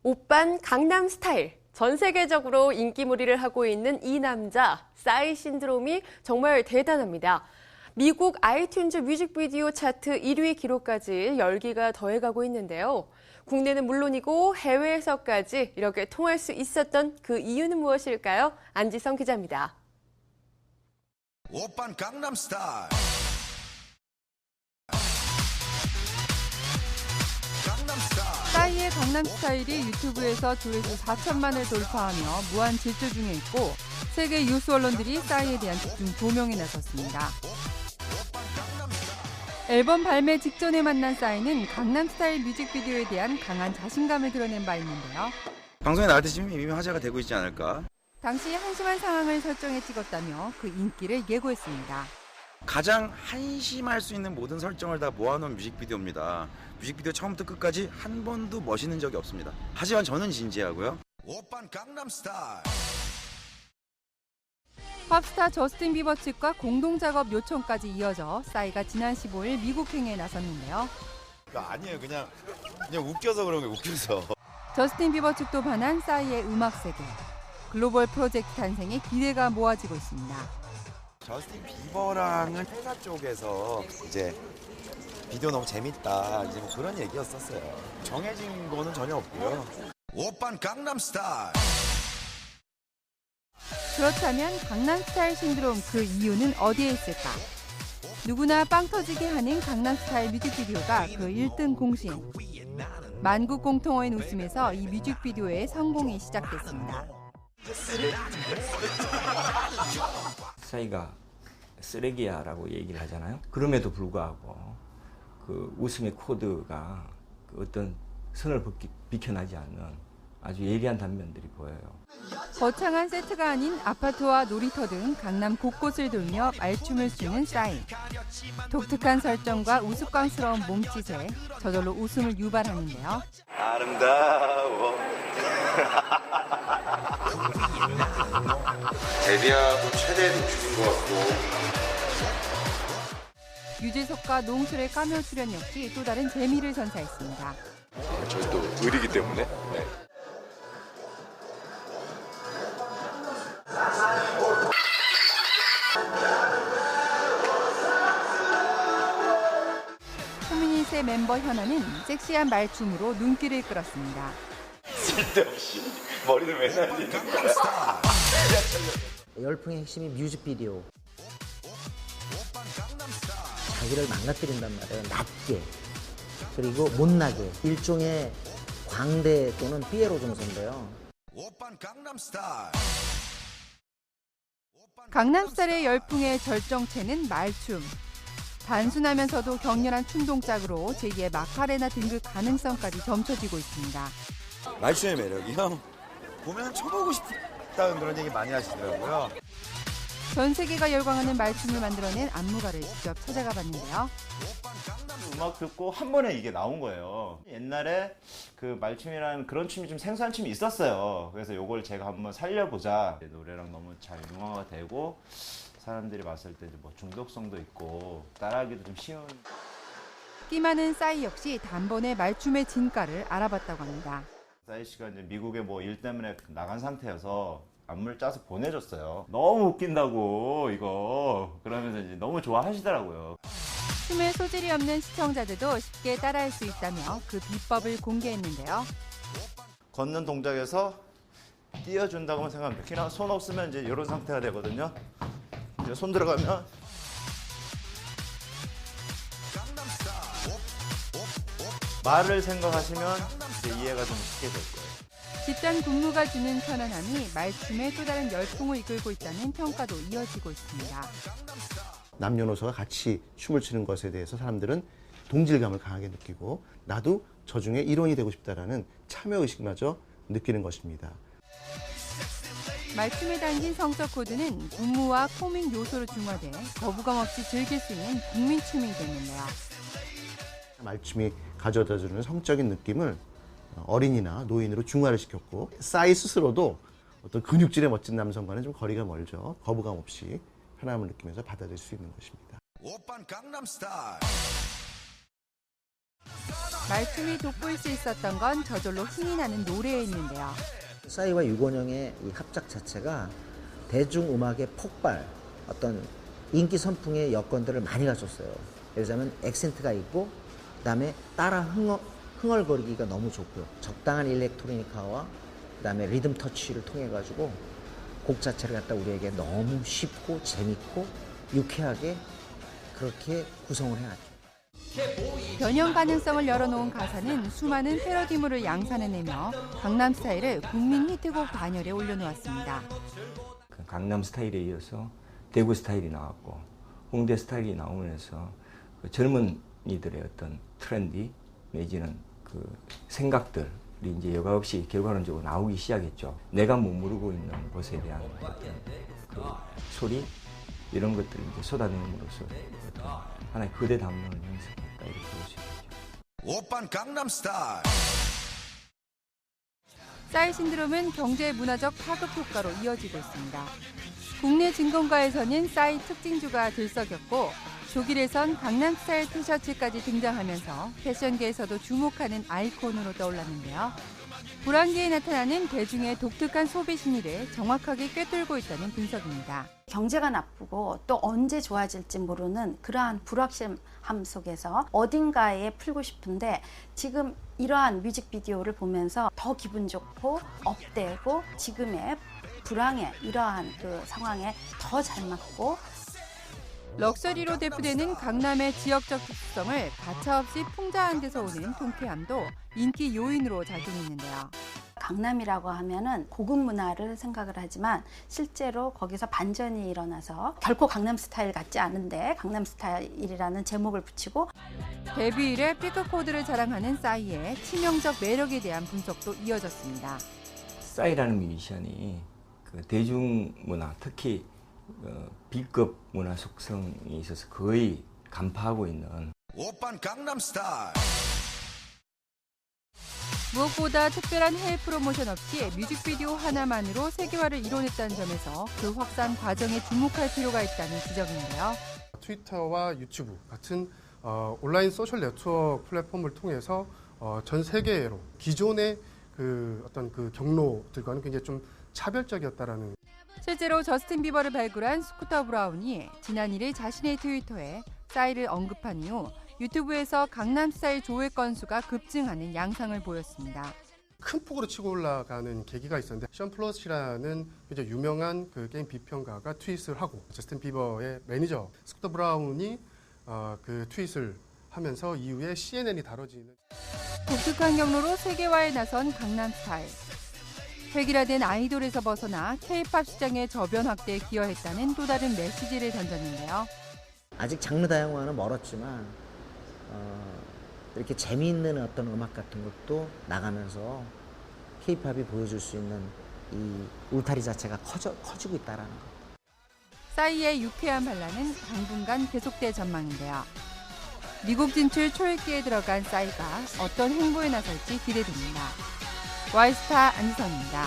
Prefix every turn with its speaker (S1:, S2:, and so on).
S1: 오빤 강남 스타일. 전 세계적으로 인기몰이를 하고 있는 이 남자, 싸이 신드롬이 정말 대단합니다. 미국 아이튠즈 뮤직비디오 차트 1위 기록까지 열기가 더해가고 있는데요. 국내는 물론이고 해외에서까지 이렇게 통할 수 있었던 그 이유는 무엇일까요? 안지성 기자입니다.
S2: 오빤 강남 스타일.
S3: 싸이의 강남 스타일이 유튜브에서 조회수 4천만을 돌파하며 무한 질주 중에 있고 세계 유수 언론들이 싸이에 대한 집중 조명에 나섰습니다. 앨범 발매 직전에 만난 싸이는 강남 스타일 뮤직비디오에 대한 강한 자신감을 드러낸 바 있는데요.
S4: 방송에 나갈 때쯤 이미 화제가 되고 있지 않을까?
S3: 당시 한심한 상황을 설정해 찍었다며 그 인기를 예고했습니다.
S4: 가장 한심할 수 있는 모든 설정을 다 모아놓은 뮤직비디오입니다. 뮤직비디오 처음부터 끝까지 한 번도 멋있는 적이 없습니다. 하지만 저는 진지하고요.
S2: 오빤 강남 스타일.
S3: 팝스타 저스틴 비버 측과 공동작업 요청까지 이어져 싸이가 지난 15일 미국행에 나섰는데요.
S4: 아니에요. 그냥 웃겨서 그런 거예요. 웃겨서.
S3: 저스틴 비버 측도 반한 싸이의 음악 세계. 글로벌 프로젝트 탄생에 기대가 모아지고 있습니다.
S4: 저스틴 비버랑은 회사 쪽에서 이제 비디오 너무 재밌다 이제 뭐 그런 얘기였었어요. 정해진 거는 전혀 없고요.
S2: 오빤 강남 스타일.
S3: 그렇다면 강남 스타일 신드롬 그 이유는 어디에 있을까? 누구나 빵 터지게 하는 강남 스타일 뮤직비디오가 그 1등 공신. 만국 공통어인 웃음에서 이 뮤직비디오의 성공이 시작됐습니다.
S5: 싸이가 쓰레기야라고 얘기를 하잖아요. 그럼에도 불구하고 그 웃음의 코드가 그 어떤 선을 비켜나지 않는 아주 예리한 단면들이 보여요.
S3: 거창한 세트가 아닌 아파트와 놀이터 등 강남 곳곳을 돌며 말춤을 추는 싸이. 독특한 설정과 우스꽝스러운 몸짓에 저절로 웃음을 유발하는데요.
S4: 아름다워. 데뷔하고 최대 노출인 것 같고.
S3: 유재석과 농술의 카메오 출연 역시 또 다른 재미를 선사했습니다.
S6: 저희 또 의리기 때문에. 네.
S3: 포미닛의 mem버 현아는 섹시한 말춤으로 눈길을 끌었습니다.
S6: 쓸데없이 머리를 왜 날리는 거야?
S7: 열풍의 핵심이 뮤직비디오. 자기를 망가뜨린단 말이에요. 낮게. 그리고 못나게. 일종의 광대 또는 피에로 정서인데요.
S2: 오빤 강남 스타일.
S3: 강남스타일의 열풍의 절정체는 말춤. 단순하면서도 격렬한 춤 동작으로 제2의 마카레나 등극 가능성까지 점쳐지고 있습니다.
S4: 말춤의 매력이요? 보면 쳐보고 싶다는 그런 얘기 많이 하시더라고요.
S3: 전 세계가 열광하는 말춤을 만들어낸 안무가를 직접 찾아가 봤는데요.
S8: 음악 듣고 한 번에 이게 나온 거예요. 옛날에 그 말춤이라는 그런 춤이 좀 생소한 춤이 있었어요. 그래서 이걸 제가 한번 살려보자. 노래랑 너무 잘 융화가 되고 사람들이 봤을 때 뭐 중독성도 있고 따라하기도 좀 쉬운.
S3: 끼 많은 싸이 역시 단번에 말춤의 진가를 알아봤다고 합니다.
S8: 싸이 씨가 이제 미국에 뭐 일 때문에 나간 상태여서 안무를 짜서 보내줬어요. 너무 웃긴다고 이거. 그러면서 이제 너무 좋아하시더라고요.
S3: 춤에 소질이 없는 시청자들도 쉽게 따라할 수 있다며 그 비법을 공개했는데요.
S8: 걷는 동작에서 띄워준다고만 생각합니다. 그냥 손 없으면 이제 이런 상태가 되거든요. 이제 손 들어가면 말을 생각하시면 이제 이해가 좀 쉽게 될 거예요.
S3: 집단 근무가 주는 편안함이 말춤의 또 다른 열풍을 이끌고 있다는 평가도 이어지고 있습니다.
S9: 남녀노소가 같이 춤을 추는 것에 대해서 사람들은 동질감을 강하게 느끼고 나도 저 중에 일원이 되고 싶다라는 참여의식마저 느끼는 것입니다.
S3: 말춤에 담긴 성적 코드는 군무와 코믹 요소로 중화돼 거부감 없이 즐길 수 있는 국민춤이 됐는데요.
S9: 말춤이 가져다주는 성적인 느낌을 어린이나 노인으로 중화를 시켰고 싸이 스스로도 어떤 근육질의 멋진 남성과는 좀 거리가 멀죠. 거부감 없이 편함을 느끼면서 받아들일 수 있는 것입니다.
S2: 오빤 강남 스타일.
S3: 말춤이 돋보일 수 있었던 건 저절로 흥이 나는 노래에 있는데요.
S7: 싸이와 유건영의 이 합작 자체가 대중음악의 폭발, 어떤 인기 선풍의 여건들을 많이 갖췄어요. 예를 들자면 액센트가 있고 그다음에 따라 흥얼거리기가 너무 좋고요. 적당한 일렉트로니카와 그다음에 리듬 터치를 통해 가지고 곡 자체를 갖다 우리에게 너무 쉽고 재밌고 유쾌하게 그렇게 구성을 해놨죠.
S3: 변형 가능성을 열어놓은 가사는 수많은 패러디물을 양산해내며 강남 스타일을 국민 히트곡 반열에 올려놓았습니다.
S5: 강남 스타일에 이어서 대구 스타일이 나왔고 홍대 스타일이 나오면서 그 젊은이들의 어떤 트렌디 내지는 그 생각들이 이제 여과 없이 결과론적으로 나오기 시작했죠. 내가 머무르고 있는 곳에 대한 어떤 그 소리 이런 것들을 이제 쏟아내므로써 어떤 하나의 거대 담론을 형성했다 이렇게 볼 수 있죠.
S2: 오빤 강남스타일.
S3: 싸이 신드롬은 경제 문화적 파급 효과로 이어지고 있습니다. 국내 증권가에서는 싸이 특징주가 들썩였고 조길에선 강남 스타일 티셔츠까지 등장하면서 패션계에서도 주목하는 아이콘으로 떠올랐는데요. 불황기에 나타나는 대중의 독특한 소비 심리를 정확하게 꿰뚫고 있다는 분석입니다.
S10: 경제가 나쁘고 또 언제 좋아질지 모르는 그러한 불확실함 속에서 어딘가에 풀고 싶은데 지금 이러한 뮤직비디오를 보면서 더 기분 좋고 업되고 지금의 불황의 이러한 그 상황에 더 잘 맞고
S3: 럭셔리로 대표되는 강남의 지역적 특수성을 가차없이 풍자한 데서 오는 통쾌함도 인기 요인으로 작용했는데요.
S10: 강남이라고 하면은 고급 문화를 생각을 하지만 실제로 거기서 반전이 일어나서 결코 강남 스타일 같지 않은데 강남 스타일이라는 제목을 붙이고
S3: 데뷔 이래 피크 코드를 자랑하는 싸이의 치명적 매력에 대한 분석도 이어졌습니다.
S5: 싸이라는 뮤지션이 그 대중문화 특히 B급 문화 속성에 있어서 거의 간파하고 있는
S2: 오빤 강남스타일.
S3: 무엇보다 특별한 해외 프로모션 없이 뮤직비디오 하나만으로 세계화를 이뤄냈다는 점에서 그 확산 과정에 주목할 필요가 있다는 지적인데요.
S11: 트위터와 유튜브 같은 온라인 소셜 네트워크 플랫폼을 통해서 전 세계로 기존의 그 어떤 그 경로들과는 굉장히 좀 차별적이었다라는.
S3: 실제로 저스틴 비버를 발굴한 스쿠터 브라운이 지난 1일 자신의 트위터에 싸이를 언급한 이후 유튜브에서 강남 스타일 조회 건수가 급증하는 양상을 보였습니다.
S11: 큰 폭으로 치고 올라가는 계기가 있었는데 션 플러시라는 굉장히 유명한 그 게임 비평가가 트윗을 하고 저스틴 비버의 매니저 스쿠터 브라운이 그 트윗을 하면서 이후에 CNN이 다뤄지는
S3: 독특한 경로로 세계화에 나선 강남 스타일. 획일화된 아이돌에서 벗어나 K-팝 시장의 저변 확대에 기여했다는 또 다른 메시지를 던졌는데요.
S7: 아직 장르 다양화는 멀었지만 이렇게 재미있는 어떤 음악 같은 것도 나가면서 K-팝이 보여줄 수 있는 이 울타리 자체가 커지고 있다라는 것.
S3: 싸이의 유쾌한 반란은 당분간 계속될 전망인데요. 미국 진출 초읽기에 들어간 싸이가 어떤 행보에 나설지 기대됩니다. 와이스타 안지선입니다.